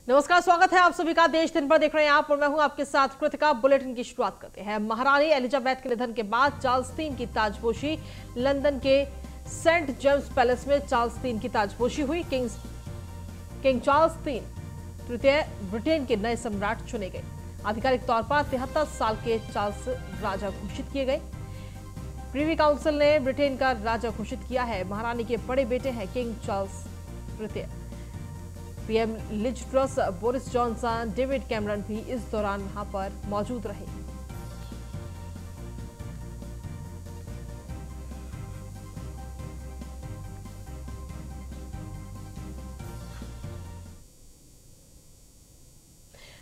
नमस्कार, स्वागत है आप सभी का। देश दिन भर देख रहे हैं आप और मैं हूं आपके साथ कृतिका। बुलेटिन की शुरुआत करते हैं। महारानी एलिजाबेथ के निधन के बाद चार्ल्स तीन की ताजपोशी। लंदन के सेंट जेम्स पैलेस में चार्ल्स तीन की ताजपोशी हुई। किंग चार्ल्स तीन तृतीय ब्रिटेन के नए सम्राट चुने गए। आधिकारिक तौर पर 73 साल के चार्ल्स राजा घोषित किए गए। प्रीवी काउंसिल ने ब्रिटेन का राजा घोषित किया है। महारानी के बड़े बेटे हैं किंग चार्ल्स तृतीय। PM Liz Truss, Boris Johnson, David Cameron भी इस दौरान वहां पर मौजूद रहे।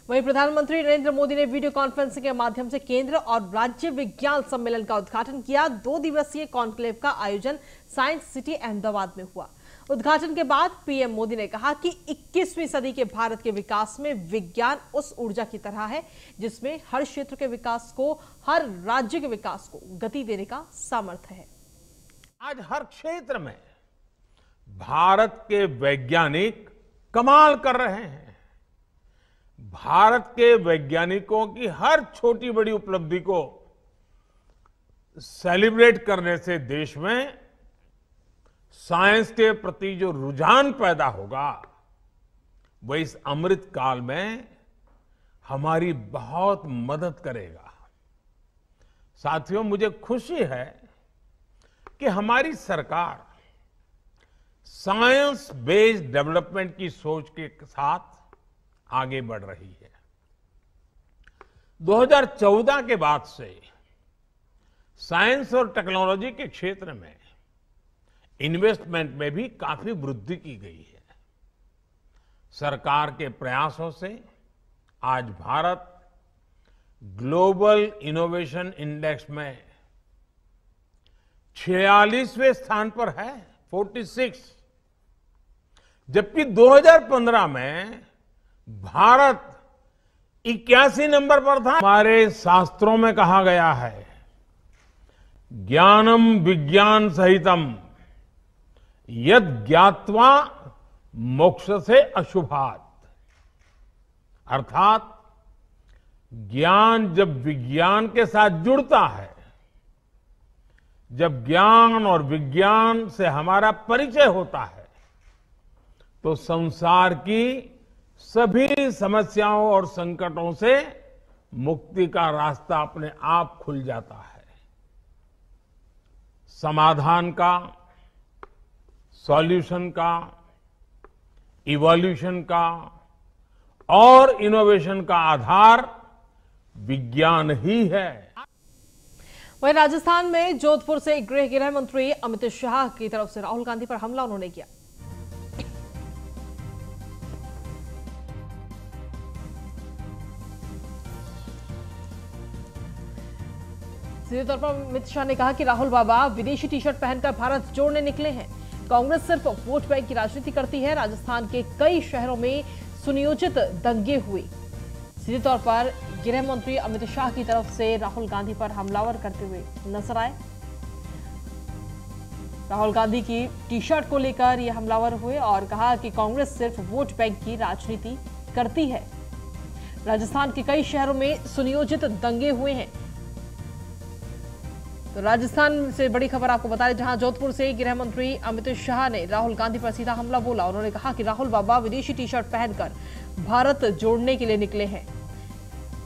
वहीं प्रधानमंत्री नरेंद्र मोदी ने वीडियो कॉन्फ्रेंसिंग के माध्यम से केंद्र और राज्य विज्ञान सम्मेलन का उद्घाटन किया। 2 दिवसीय कॉन्क्लेव का आयोजन साइंस सिटी अहमदाबाद में हुआ। उद्घाटन के बाद पीएम मोदी ने कहा कि 21वीं सदी के भारत के विकास में विज्ञान उस ऊर्जा की तरह है जिसमें हर क्षेत्र के विकास को, हर राज्य के विकास को गति देने का सामर्थ्य है। आज हर क्षेत्र में भारत के वैज्ञानिक कमाल कर रहे हैं। भारत के वैज्ञानिकों की हर छोटी बड़ी उपलब्धि को सेलिब्रेट करने से देश में साइंस के प्रति जो रुझान पैदा होगा वह इस अमृत काल में हमारी बहुत मदद करेगा। साथियों, मुझे खुशी है कि हमारी सरकार साइंस बेस्ड डेवलपमेंट की सोच के साथ आगे बढ़ रही है। 2014 के बाद से साइंस और टेक्नोलॉजी के क्षेत्र में इन्वेस्टमेंट में भी काफी वृद्धि की गई है। सरकार के प्रयासों से आज भारत ग्लोबल इनोवेशन इंडेक्स में 46वें स्थान पर है, 46। जबकि 2015 में भारत 81 नंबर पर था। हमारे शास्त्रों में कहा गया है, ज्ञानम विज्ञान सहितम यद ज्ञात्वा मोक्ष से अशुभात। अर्थात ज्ञान जब विज्ञान के साथ जुड़ता है, जब ज्ञान और विज्ञान से हमारा परिचय होता है, तो संसार की सभी समस्याओं और संकटों से मुक्ति का रास्ता अपने आप खुल जाता है। समाधान का, सॉल्यूशन का, इवोल्यूशन का और इनोवेशन का आधार विज्ञान ही है। वहीं राजस्थान में जोधपुर से गृह मंत्री अमित शाह की तरफ से राहुल गांधी पर हमला उन्होंने किया। सीधे तौर पर अमित शाह ने कहा कि राहुल बाबा विदेशी टी शर्ट पहनकर भारत जोड़ने निकले हैं। कांग्रेस सिर्फ वोट बैंक की राजनीति करती है। राजस्थान के कई शहरों में सुनियोजित दंगे हुए। सीधे तौर पर गृह मंत्री अमित शाह की तरफ से राहुल गांधी पर हमलावर करते हुए नजर आए। राहुल गांधी की टी शर्ट को लेकर ये हमलावर हुए और कहा कि कांग्रेस सिर्फ वोट बैंक की राजनीति करती है। राजस्थान के कई शहरों में सुनियोजित दंगे हुए हैं। तो राजस्थान से बड़ी खबर आपको बता दें, जहां जोधपुर से गृह मंत्री अमित शाह ने राहुल गांधी पर सीधा हमला बोला। उन्होंने कहा कि राहुल बाबा विदेशी टी शर्ट पहनकर भारत जोड़ने के लिए निकले हैं।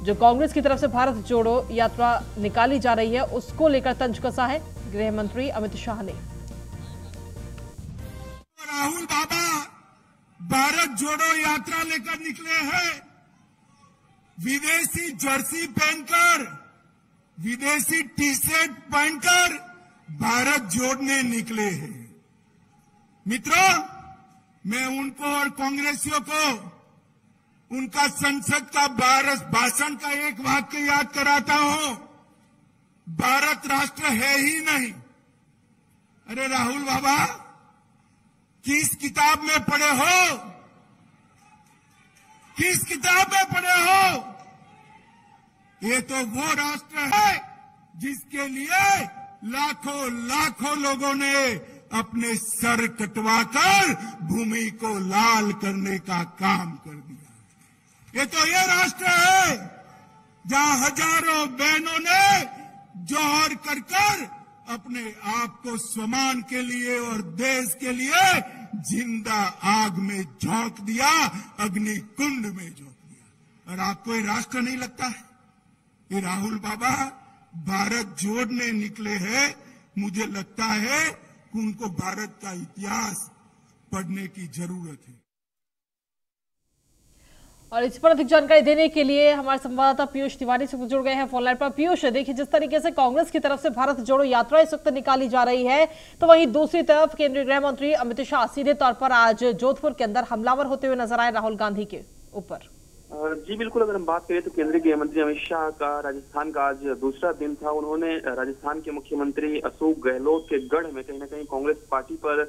जो कांग्रेस की तरफ से भारत जोड़ो यात्रा निकाली जा रही है, उसको लेकर तंज कसा है गृह मंत्री अमित शाह ने। राहुल बाबा भारत जोड़ो यात्रा लेकर निकले हैं। विदेशी जर्सी पहनकर, विदेशी टी शर्ट पहनकर भारत जोड़ने निकले हैं। मित्रों, मैं उनको और कांग्रेसियों को उनका संसद का भाषण का एक वाक्य याद कराता हूं, भारत राष्ट्र है ही नहीं। अरे राहुल बाबा, किस किताब में पढ़े हो? किस किताब में पढ़े हो? ये तो वो राष्ट्र है जिसके लिए लाखों लाखों लोगों ने अपने सर कटवाकर भूमि को लाल करने का काम कर दिया। ये राष्ट्र है जहां हजारों बहनों ने जौहर कर कर अपने आप को स्वमान के लिए और देश के लिए जिंदा आग में झोंक दिया, अग्नि कुंड में झोंक दिया। और आपको ये राष्ट्र नहीं लगता है? ये राहुल बाबा भारत जोड़ने निकले हैं। मुझे लगता है कि उनको भारत का इतिहास पढ़ने की जरूरत है। और इस पर अधिक जानकारी देने के लिए हमारे संवाददाता पीयूष तिवारी से जुड़ गए हैं फोनलाइन पर। पीयूष, देखिए जिस तरीके से कांग्रेस की तरफ से भारत जोड़ो यात्रा इस वक्त निकाली जा रही है, तो वहीं दूसरी तरफ केंद्रीय गृह मंत्री अमित शाह सीधे तौर पर आज जोधपुर के अंदर हमलावर होते हुए नजर आए राहुल गांधी के ऊपर। जी बिल्कुल, अगर हम बात करें तो केंद्रीय गृह मंत्री अमित शाह का राजस्थान का आज दूसरा दिन था। उन्होंने राजस्थान के मुख्यमंत्री अशोक गहलोत के गढ़ में कहीं ना कहीं कांग्रेस पार्टी पर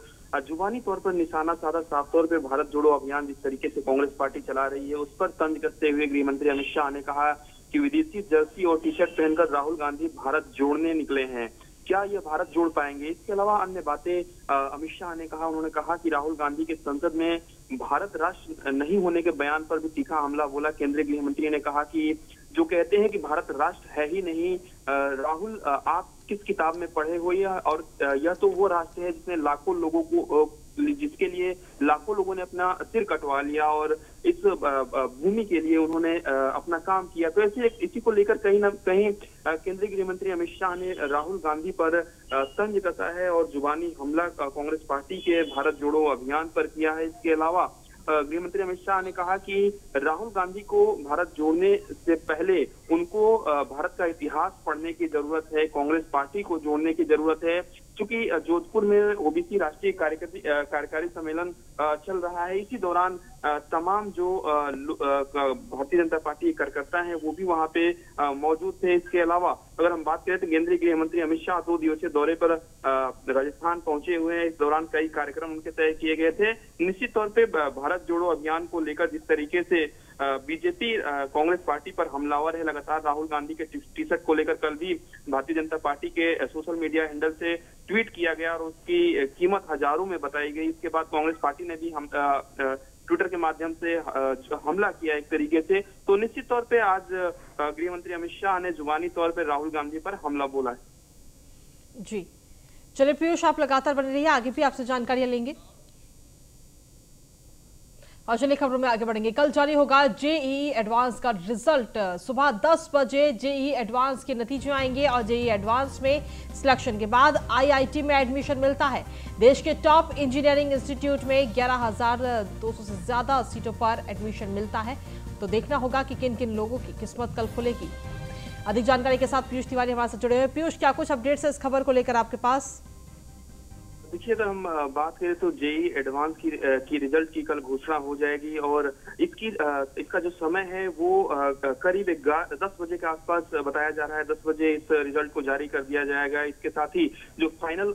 जुबानी तौर पर निशाना साधा। साफ तौर पर भारत जोड़ो अभियान जिस तरीके से कांग्रेस पार्टी चला रही है उस पर तंज कसते हुए गृह मंत्री अमित शाह ने कहा कि विदेशी जर्सी और टी शर्ट पहनकर राहुल गांधी भारत जोड़ने निकले हैं, क्या ये भारत जोड़ पाएंगे? इसके अलावा अन्य बातें अमित शाह ने कहा। उन्होंने कहा कि राहुल गांधी के संसद में भारत राष्ट्र नहीं होने के बयान पर भी तीखा हमला बोला। केंद्रीय गृह मंत्री ने कहा कि जो कहते हैं कि भारत राष्ट्र है ही नहीं, राहुल आप किस किताब में पढ़े हो? और यह तो वो राष्ट्र है जिसने लाखों लोगों को, जिसके लिए लाखों लोगों ने अपना सिर कटवा लिया और इस भूमि के लिए उन्होंने अपना काम किया। तो ऐसे इसी को लेकर कहीं ना कहीं केंद्रीय गृह मंत्री अमित शाह ने राहुल गांधी पर तंज कसा है और जुबानी हमला कांग्रेस पार्टी के भारत जोड़ो अभियान पर किया है। इसके अलावा गृह मंत्री अमित शाह ने कहा कि राहुल गांधी को भारत जोड़ने से पहले उनको भारत का इतिहास पढ़ने की जरूरत है, कांग्रेस पार्टी को जोड़ने की जरूरत है। क्योंकि जोधपुर में ओबीसी राष्ट्रीय कार्यकारी सम्मेलन चल रहा है, इसी दौरान तमाम जो भारतीय जनता पार्टी के कार्यकर्ता हैं वो भी वहां पे मौजूद थे। इसके अलावा अगर हम बात करें तो केंद्रीय गृह मंत्री अमित शाह 2 दिवसीय दौरे पर राजस्थान पहुंचे हुए हैं। इस दौरान कई कार्यक्रम उनके तय किए गए थे। निश्चित तौर पे भारत जोड़ो अभियान को लेकर जिस तरीके से बीजेपी कांग्रेस पार्टी पर हमलावर है लगातार राहुल गांधी के टी शर्ट को लेकर कल भी भारतीय जनता पार्टी के सोशल मीडिया हैंडल से ट्वीट किया गया और उसकी कीमत हजारों में बताई गई। इसके बाद कांग्रेस पार्टी ने भी हम ट्विटर के माध्यम से हमला किया एक तरीके से। तो निश्चित तौर पे आज गृह मंत्री अमित शाह ने जुबानी तौर पे राहुल गांधी पर हमला बोला है। जी चलिए पीयूष, आप लगातार बने रहिए, आगे भी आपसे जानकारियां लेंगे। और चलिए खबरों में आगे बढ़ेंगे। कल जारी होगा जेईई एडवांस का रिजल्ट। सुबह 10 बजे जेईई एडवांस के नतीजे आएंगे और जेईई एडवांस में सिलेक्शन के बाद आईआईटी में एडमिशन मिलता है। देश के टॉप इंजीनियरिंग इंस्टीट्यूट में 11,200 से ज्यादा सीटों पर एडमिशन मिलता है। तो देखना होगा कि किन किन लोगों की किस्मत कल खुलेगी। अधिक जानकारी के साथ पीयूष तिवारी हमारे साथ जुड़े हुए। पीयूष, क्या कुछ अपडेट्स है इस खबर को लेकर आपके पास? देखिए, अगर हम बात करें तो जेईई एडवांस की रिजल्ट की कल घोषणा हो जाएगी और इसका जो समय है वो करीब 10 बजे के आसपास बताया जा रहा है। 10 बजे इस रिजल्ट को जारी कर दिया जाएगा। इसके साथ ही जो फाइनल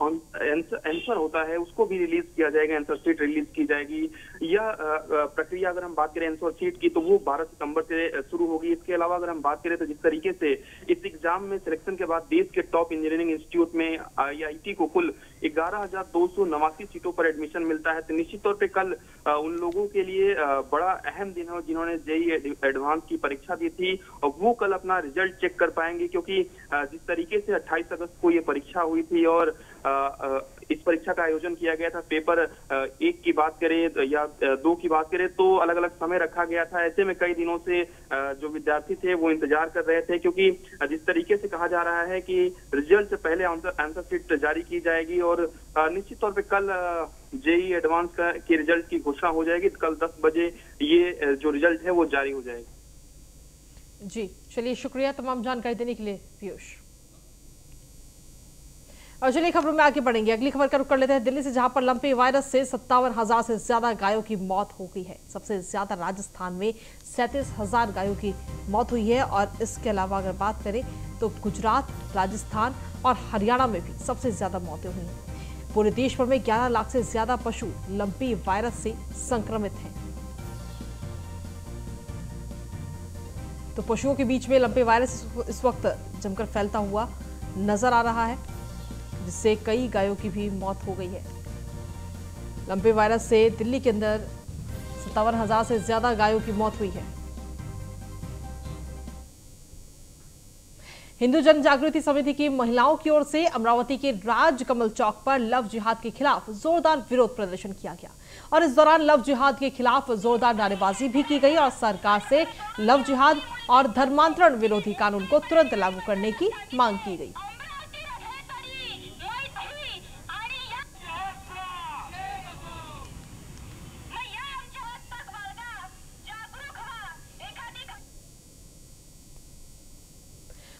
आंसर होता है उसको भी रिलीज किया जाएगा, आंसर शीट रिलीज की जाएगी। यह प्रक्रिया अगर हम बात करें आंसर शीट की तो वो 12 सितंबर से शुरू होगी। इसके अलावा अगर हम बात करें तो जिस तरीके से इस एग्जाम में सिलेक्शन के बाद देश के टॉप इंजीनियरिंग इंस्टीट्यूट में आईआईटी को कुल 11,289 सीटों पर एडमिशन मिलता है, तो निश्चित तौर पे कल उन लोगों के लिए बड़ा अहम दिन है जिन्होंने जेईई एडवांस की परीक्षा दी थी और वो कल अपना रिजल्ट चेक कर पाएंगे। क्योंकि जिस तरीके से 28 अगस्त को ये परीक्षा हुई थी और इस परीक्षा का आयोजन किया गया था, पेपर 1 की बात करें या 2 की बात करें तो अलग अलग समय रखा गया था। ऐसे में कई दिनों से जो विद्यार्थी थे वो इंतजार कर रहे थे, क्योंकि जिस तरीके से कहा जा रहा है कि रिजल्ट से पहले आंसर शीट जारी की जाएगी और निश्चित तौर पे कल जेईई एडवांस की रिजल्ट की घोषणा हो जाएगी। कल 10 बजे ये जो रिजल्ट है वो जारी हो जाएगी। जी चलिए, शुक्रिया तमाम जानकारी देने के लिए पीयूष। और चलिए खबरों में आगे बढ़ेंगे। अगली खबर का रुख कर लेते हैं दिल्ली से, जहां पर लंपी वायरस से 57,000 से ज्यादा गायों की मौत हो गई है। सबसे ज्यादा राजस्थान में 37,000 गायों की मौत हुई है और इसके अलावा अगर बात करें तो गुजरात, राजस्थान और हरियाणा में भी सबसे ज्यादा मौतें हुई हैं। पूरे देश भर में 11 लाख से ज्यादा पशु लंपी वायरस से संक्रमित हैं। तो पशुओं के बीच में लंपी वायरस इस वक्त जमकर फैलता हुआ नजर आ रहा है, जिससे कई गायों की भी मौत हो गई है। लंपी वायरस से दिल्ली के अंदर 57,000 से ज्यादा गायों की मौत हुई है। हिंदू जन जागृति समिति की महिलाओं की ओर से अमरावती के राजकमल चौक पर लव जिहाद के खिलाफ जोरदार विरोध प्रदर्शन किया गया और इस दौरान लव जिहाद के खिलाफ जोरदार नारेबाजी भी की गई और सरकार से लव जिहाद और धर्मांतरण विरोधी कानून को तुरंत लागू करने की मांग की गई।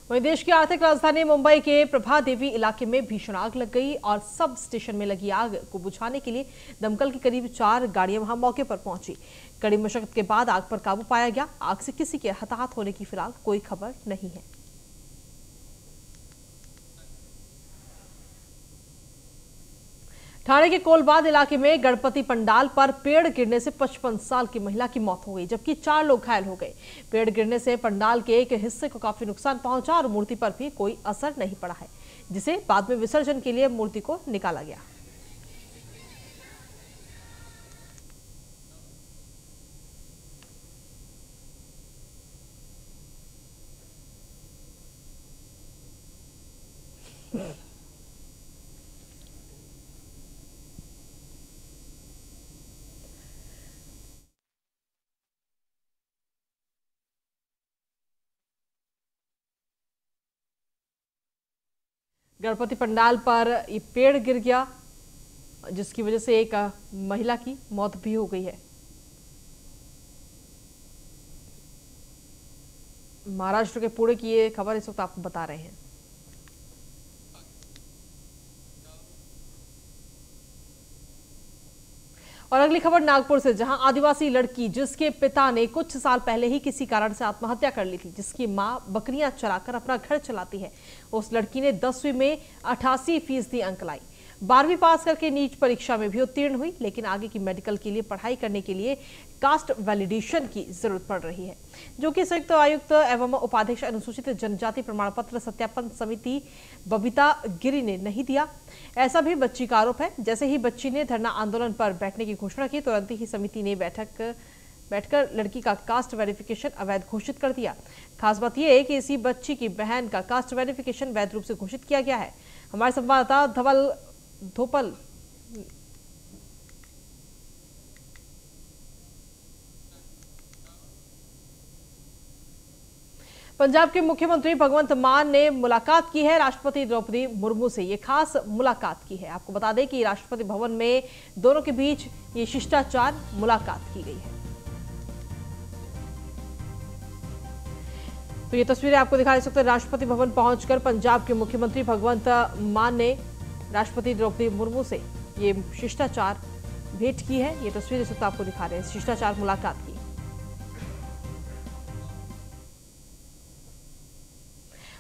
वहीं देश की आर्थिक राजधानी मुंबई के प्रभा देवी इलाके में भीषण आग लग गई और सब स्टेशन में लगी आग को बुझाने के लिए दमकल की करीब 4 गाड़ियां वहां मौके पर पहुंची। कड़ी मशक्कत के बाद आग पर काबू पाया गया। आग से किसी के हताहत होने की फिलहाल कोई खबर नहीं है। ठाणे के कोलबाद इलाके में गणपति पंडाल पर पेड़ गिरने से 55 साल की महिला की मौत हो गई, जबकि 4 लोग घायल हो गए। पेड़ गिरने से पंडाल के एक हिस्से को काफी नुकसान पहुंचा और मूर्ति पर भी कोई असर नहीं पड़ा है, जिसे बाद में विसर्जन के लिए मूर्ति को निकाला गया। गणपति पंडाल पर ये पेड़ गिर गया, जिसकी वजह से एक महिला की मौत भी हो गई है। महाराष्ट्र के पुणे की ये खबर इस वक्त आपको बता रहे हैं। और अगली खबर नागपुर से, जहां आदिवासी लड़की जिसके पिता ने कुछ साल पहले ही किसी कारण से आत्महत्या कर ली थी, जिसकी मां बकरियां चराकर अपना घर चलाती है, उस लड़की ने 10वीं में 88% अंक लाई। 12वीं पास करके नीट परीक्षा में भी उत्तीर्ण हुई, लेकिन आगे की मेडिकल के लिए पढ़ाई करने के लिए कास्ट वैलिडेशन की जरूरत पड़ रही है, जो कि संयुक्त आयुक्त एवं उपाध्यक्ष अनुसूचित जनजाति प्रमाण पत्र सत्यापन समिति बबीता गिरी ने नहीं दिया। ऐसा भी बच्ची का आरोप है। जैसे ही बच्ची ने धरना आंदोलन पर बैठने की घोषणा की, तुरंत ही समिति ने बैठकर लड़की का कास्ट वेरिफिकेशन अवैध घोषित कर दिया। खास बात यह है कि इसी बच्ची की बहन का कास्ट वेरिफिकेशन वैध रूप से घोषित किया गया है। हमारे संवाददाता धवल धोपल पंजाब के मुख्यमंत्री भगवंत मान ने मुलाकात की है राष्ट्रपति द्रौपदी मुर्मू से। ये खास मुलाकात की है। आपको बता दें कि राष्ट्रपति भवन में दोनों के बीच ये शिष्टाचार मुलाकात की गई है। तो ये तस्वीरें आपको दिखा सकते हैं। राष्ट्रपति भवन पहुंचकर पंजाब के मुख्यमंत्री भगवंत मान ने राष्ट्रपति द्रौपदी मुर्मू से ये शिष्टाचार भेंट की है। ये तस्वीरें इस वक्त आपको दिखा रहे हैं शिष्टाचार मुलाकात की।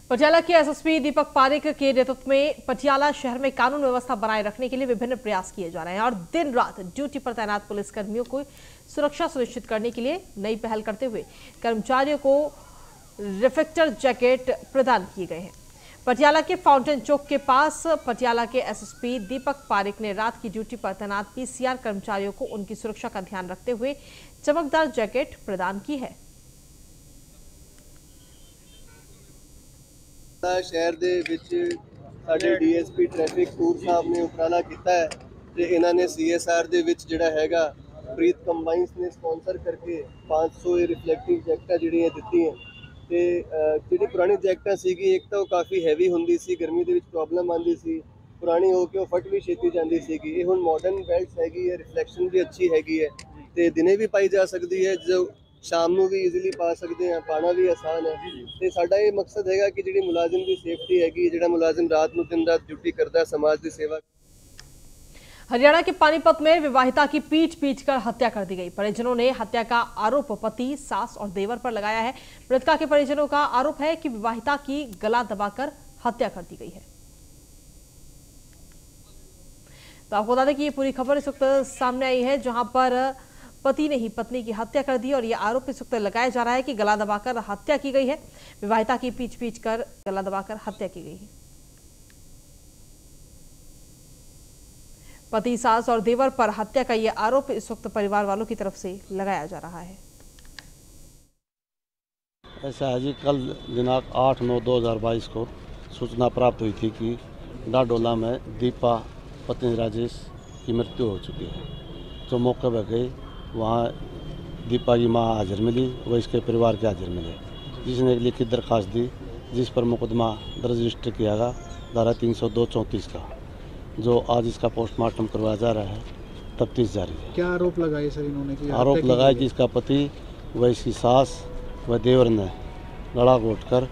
पटियाला के एसएसपी दीपक पारेख के नेतृत्व में पटियाला शहर में कानून व्यवस्था बनाए रखने के लिए विभिन्न प्रयास किए जा रहे हैं और दिन रात ड्यूटी पर तैनात पुलिसकर्मियों को सुरक्षा सुनिश्चित करने के लिए नई पहल करते हुए कर्मचारियों को रिफ्लेक्टर जैकेट प्रदान किए गए हैं। पटियाला के फाउंटेन चौक के पास पटियाला के एसएसपी दीपक पारेख ने रात की ड्यूटी पर तैनात पीसीआर कर्मचारियों को उनकी सुरक्षा का ध्यान रखते हुए चमकदार जैकेट प्रदान की है। शहर ਦੇ ਵਿੱਚ ਸਾਡੇ ਡੀਐਸਪੀ ਟ੍ਰੈਫਿਕ ਟੂਰ ਸਾਹਿਬ ਨੇ ਉਪਰਾਲਾ ਕੀਤਾ ਹੈ ਤੇ ਇਹਨਾਂ ਨੇ ਸੀਐਸਆਰ ਦੇ ਵਿੱਚ ਜਿਹੜਾ ਹੈਗਾ ਪ੍ਰੀਤ ਕੰਬਾਈਨਸ ਨੇ ਸਪਾਂਸਰ ਕਰਕੇ 500 ਰਿਫਲੈਕਟਿਵ ਜੈਕਟਾਂ ਜਿਹੜੀਆਂ ਦਿੱਤੀਆਂ ਤੇ ਜਿਹੜੀ ਪੁਰਾਣੀ ਜੈਕਟਾਂ ਸੀਗੀ ਇੱਕ ਤਾਂ ਉਹ ਕਾਫੀ ਹੈਵੀ ਹੁੰਦੀ ਸੀ, ਗਰਮੀ ਦੇ ਵਿੱਚ ਪ੍ਰੋਬਲਮ ਆਉਂਦੀ ਸੀ, ਪੁਰਾਣੀ ਹੋ ਕੇ ਉਹ ਫਟ ਵੀ ਛੇਤੀ ਜਾਂਦੀ ਸੀਗੀ। ਇਹ ਹੁਣ ਮਾਡਰਨ ਬੈਲਟਸ ਹੈਗੀ ਹੈ, ਰਿਫਲੈਕਸ਼ਨ ਵੀ ਅੱਛੀ ਹੈਗੀ ਹੈ ਤੇ ਦਿਨੇ ਵੀ ਪਾਈ ਜਾ ਸਕਦੀ ਹੈ, ਜੋ शाम ਨੂੰ भी इजीली पा सकते हैं, पाना भी आसान है। तो साडा ये मकसद हैगा कि जिहड़ी मुलाजिम की सेफ्टी हैगी, जिहड़ा मुलाजिम रात ਨੂੰ दिन रात ड्यूटी करता है समाज की सेवा। हरियाणा के पानीपत में विवाहिता की पीट कर हत्या कर दी गई। परिजनों ने हत्या का आरोप पति, सास और देवर पर लगाया है। मृतका के परिजनों का आरोप है कि विवाहिता की गला दबाकर हत्या कर दी गई है। तो आपको बता दें कि ये पूरी खबर इस वक्त सामने आई है, जहां पर पति ने ही पत्नी की हत्या कर दी और यह आरोप इस वक्त लगाया जा रहा है कि गला दबाकर हत्या की गई है। विवाहिता की पीट कर गला दबाकर हत्या की गई है। पति, सास और देवर पर हत्या का यह आरोप इस वक्त परिवार वालों की तरफ से लगाया जा रहा है। ऐसा है जी, कल दिनांक 8/9/2022 को सूचना प्राप्त हुई थी कि डाडोला में दीपा पत्नी राजेश की मृत्यु हो चुकी है। तो मौके पर गए, वहाँ दीपा की माँ हाजिर मिली, वह इसके परिवार के हाजिर मिले, जिसने एक लिखित दरखास्त दी, जिस पर मुकदमा दर्ज रजिस्टर किया गया धारा 302-34 का, जो आज इसका पोस्टमार्टम करवाया जा रहा है। तफ्तीश जारी है। क्या आरोप लगाए सर इन्होंने? आरोप लगाया कि इसका पति व इसकी सास व देवर ने गला घोंटकर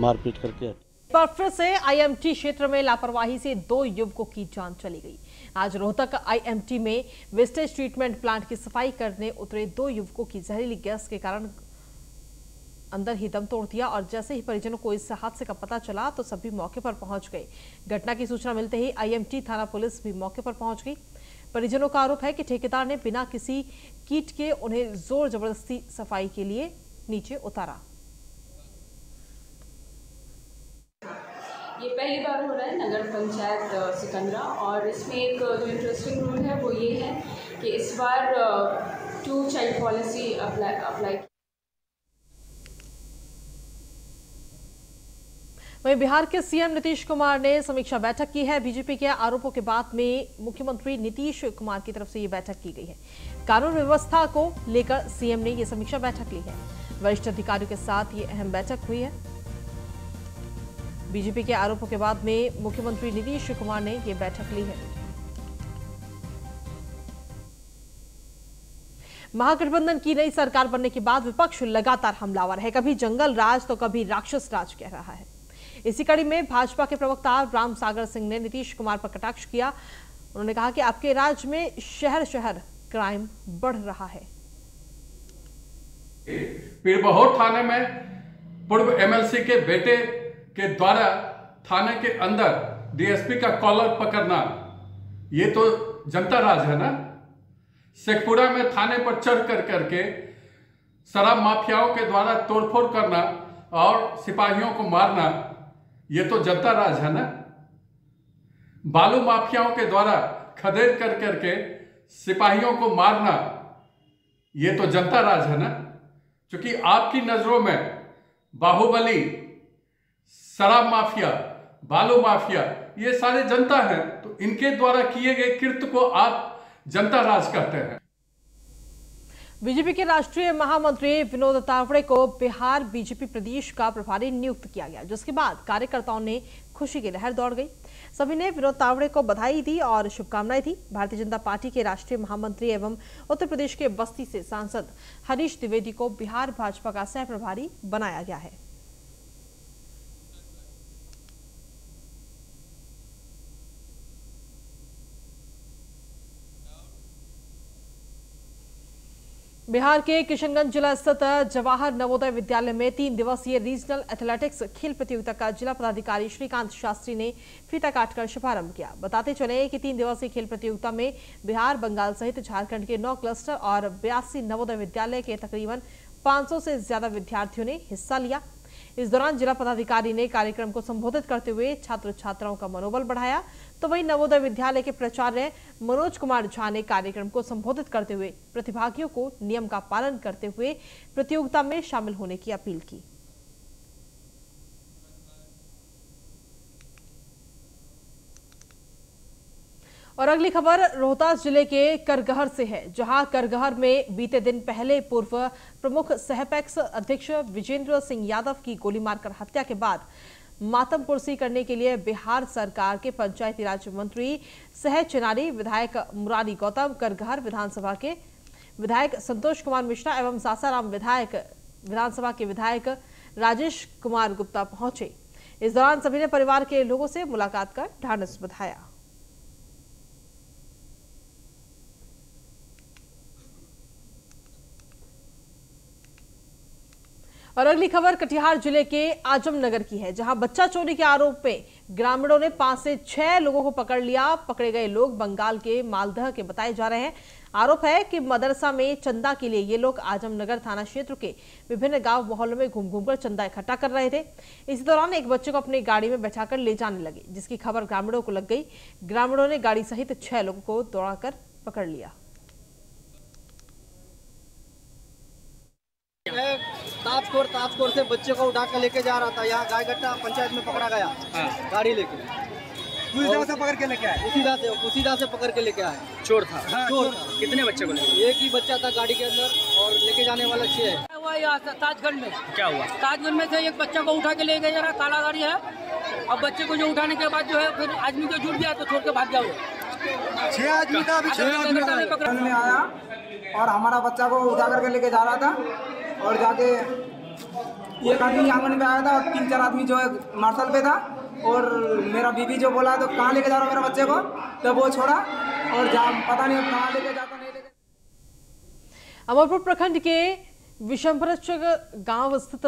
मारपीट करके। पर फिर से आईएमटी क्षेत्र में लापरवाही से 2 युवकों की जान चली गई। आज रोहतक आईएमटी में वेस्टेज ट्रीटमेंट प्लांट की सफाई करने उतरे 2 युवकों की जहरीली गैस के कारण अंदर ही दम तोड़ दिया और जैसे ही परिजनों को इस हादसे का पता चला तो सभी मौके पर पहुंच गए। घटना की सूचना मिलते ही आईएमटी थाना पुलिस भी मौके पर पहुंच गई। परिजनों का आरोप है कि ठेकेदार ने बिना किसी कीट के उन्हें जोर जबरदस्ती सफाई के लिए नीचे उतारा। ये पहली बार हो रहा है नगर पंचायत सिकंदरा, और इसमें एक जो इंटरेस्टिंग रूल है वो ये है कि इस बार 2 चाइल्ड पॉलिसी अप्लाई। वहीं बिहार के सीएम नीतीश कुमार ने समीक्षा बैठक की है। बीजेपी के आरोपों के बाद में मुख्यमंत्री नीतीश कुमार की तरफ से ये बैठक की गई है। कानून व्यवस्था को लेकर सीएम ने ये समीक्षा बैठक ली है। वरिष्ठ अधिकारियों के साथ ये अहम बैठक हुई है। बीजेपी के आरोपों के बाद में मुख्यमंत्री नीतीश कुमार ने ये बैठक ली है। महागठबंधन की नई सरकार बनने के बाद विपक्ष लगातार हमलावर है, कभी जंगल राज तो कभी राक्षस राज कह रहा है। इसी कड़ी में भाजपा के प्रवक्ता राम सागर सिंह ने नीतीश कुमार पर कटाक्ष किया। उन्होंने कहा कि आपके राज्य में शहर शहर क्राइम बढ़ रहा है। पीरबहोर थाने में पूर्व एमएलसी के बेटे के द्वारा थाने के अंदर डीएसपी का कॉलर पकड़ना, ये तो जनता राज है ना। शेखपुरा में थाने पर चढ़ कर करके शराब माफियाओं के द्वारा तोड़फोड़ करना और सिपाहियों को मारना, ये तो जनता राज है ना। बालू माफियाओं के द्वारा खदेड़ कर करके सिपाहियों को मारना, ये तो जनता राज है ना। क्योंकि आपकी नजरों में बाहुबली, शराब माफिया, बालू माफिया, ये सारे जनता हैं, तो इनके द्वारा किए गए कृत्य को आप जनता राज कहते हैं। बीजेपी के राष्ट्रीय महामंत्री विनोद तावड़े को बिहार बीजेपी प्रदेश का प्रभारी नियुक्त किया गया, जिसके बाद कार्यकर्ताओं ने खुशी की लहर दौड़ गई। सभी ने विनोद तावड़े को बधाई दी और शुभकामनाएं दी। भारतीय जनता पार्टी के राष्ट्रीय महामंत्री एवं उत्तर प्रदेश के बस्ती से सांसद हरीश द्विवेदी को बिहार भाजपा का सह प्रभारी बनाया गया है। बिहार के किशनगंज जिला स्थित जवाहर नवोदय विद्यालय में 3 दिवसीय रीजनल एथलेटिक्स खेल प्रतियोगिता का जिला पदाधिकारी श्रीकांत शास्त्री ने फीता काटकर शुभारंभ किया। बताते चले कि 3 दिवसीय खेल प्रतियोगिता में बिहार, बंगाल सहित झारखंड के 9 क्लस्टर और 82 नवोदय विद्यालय के तकरीबन 500 से ज्यादा विद्यार्थियों ने हिस्सा लिया। इस दौरान जिला पदाधिकारी ने कार्यक्रम को संबोधित करते हुए छात्र छात्राओं का मनोबल बढ़ाया। तो वहीं नवोदय विद्यालय के प्राचार्य मनोज कुमार झा ने कार्यक्रम को संबोधित करते हुए प्रतिभागियों को नियम का पालन करते हुए प्रतियोगिता में शामिल होने की अपील की। और अगली खबर रोहतास जिले के करगहर से है, जहां करगहर में बीते दिन पहले पूर्व प्रमुख सहपैक्स अध्यक्ष विजेंद्र सिंह यादव की गोली मारकर हत्या के बाद मातम कुर्सी करने के लिए बिहार सरकार के पंचायती राज मंत्री सहज चेनारी, विधायक मुरारी गौतम, करगहर विधानसभा के विधायक संतोष कुमार मिश्रा एवं सासाराम विधानसभा के विधायक राजेश कुमार गुप्ता पहुंचे। इस दौरान सभी ने परिवार के लोगों से मुलाकात कर ढाढस बंधाया। और अगली खबर कटिहार जिले के आजमनगर की है, जहां बच्चा चोरी के आरोप में ग्रामीणों ने 5 से 6 लोगों को पकड़ लिया। पकड़े गए लोग बंगाल के मालदह के बताए जा रहे हैं। आरोप है कि मदरसा में चंदा के लिए ये लोग आजमनगर थाना क्षेत्र के विभिन्न गांव मोहल्लों में घूम घूमकर चंदा इकट्ठा कर रहे थे। इसी दौरान एक बच्चे को अपनी गाड़ी में बैठाकर ले जाने लगे, जिसकी खबर ग्रामीणों को लग गई। ग्रामीणों ने गाड़ी सहित 6 लोगों को दौड़ाकर पकड़ लिया। ताजपुर से बच्चे को उठा कर लेके जा रहा था, यहाँ गायगट्टा पंचायत में पकड़ा गया। गाड़ी लेके उसी से पकड़ के लेके आए, उसी से पकड़ के लेके आए। चोर था? चोर। कितने बच्चे को लेके? एक ही बच्चा था गाड़ी के अंदर और लेके जाने वाला 6 है। हुआ यहाँ ताजगढ़ में क्या हुआ? ताजगढ़ में से एक बच्चा को उठा के ले गया, जरा काला गाड़ी है। अब बच्चे को जो उठाने के बाद जो है फिर आदमी को जुट गया तो छोड़ के भाग गया। 6 आदमी था, अभी 6 आदमी पकड़ में आया और हमारा बच्चा को उठा करके लेके जा रहा था और जाके एक आदमी आंगन में आया था और 3-4 आदमी जो है मार्शल पे था और मेरा बीबी जो बोला तो कहाँ लेके जा रहा हो मेरा बच्चे को, तब वो छोड़ा और पता नहीं कहाँ लेके जाता नहीं लेके। अमरपुर प्रखंड के विशंभरचक गांव स्थित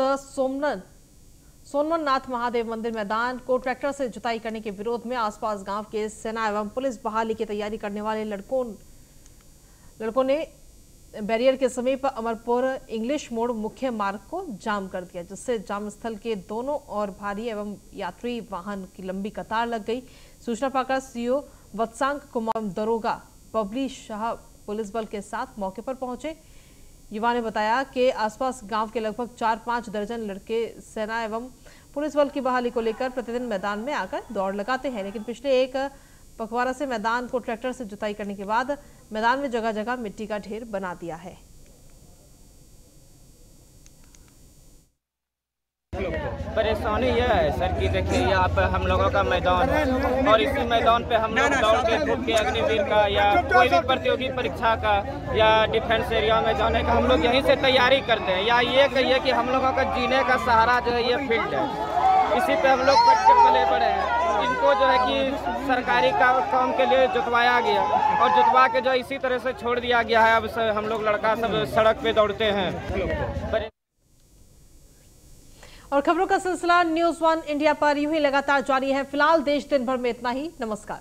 सोमनाथ महादेव मंदिर मैदान को ट्रैक्टर से जुताई करने के विरोध में आसपास गांव के सेना एवं पुलिस बहाली की तैयारी करने वाले लड़कों ने बैरियर के समीप अमरपुर इंग्लिश मोड़ मुख्य मार्ग को जाम कर दिया, जिससे जाम स्थल के दोनों ओर भारी एवं यात्री वाहन की लंबी कतार लग गई। सूचना पाकर सीओ वत्सांग कुमार दरोगा बबली शाह पुलिस बल के साथ मौके पर पहुंचे। युवा ने बताया कि आसपास गांव के लगभग 4-5 दर्जन लड़के सेना एवं पुलिस बल की बहाली को लेकर प्रतिदिन मैदान में आकर दौड़ लगाते हैं, लेकिन पिछले एक पखवाड़ा से मैदान को ट्रैक्टर से जुताई करने के बाद मैदान में जगह जगह मिट्टी का ढेर बना दिया है। परेशानी यह है सर कि देखिए यहाँ पे हम लोगों का मैदान है और इसी मैदान पे हम लोग दौड़ के कूद के अग्निवीर का या कोई भी प्रतियोगी परीक्षा का या डिफेंस एरिया में जाने का हम लोग यहीं से तैयारी करते हैं। या ये कहिए कि हम लोगों का जीने का सहारा जो है ये फील्ड है, इसी पे हम लोग बच्चे पले बड़े हैं। इनको जो है कि सरकारी काम के लिए जुतवाया गया और जुतवा के जो इसी तरह से छोड़ दिया गया है। अब हम लोग लड़का सब सड़क पे दौड़ते हैं। और खबरों का सिलसिला न्यूज़ 1 इंडिया पर यूं ही लगातार जारी है। फिलहाल देश दिन भर में इतना ही। नमस्कार।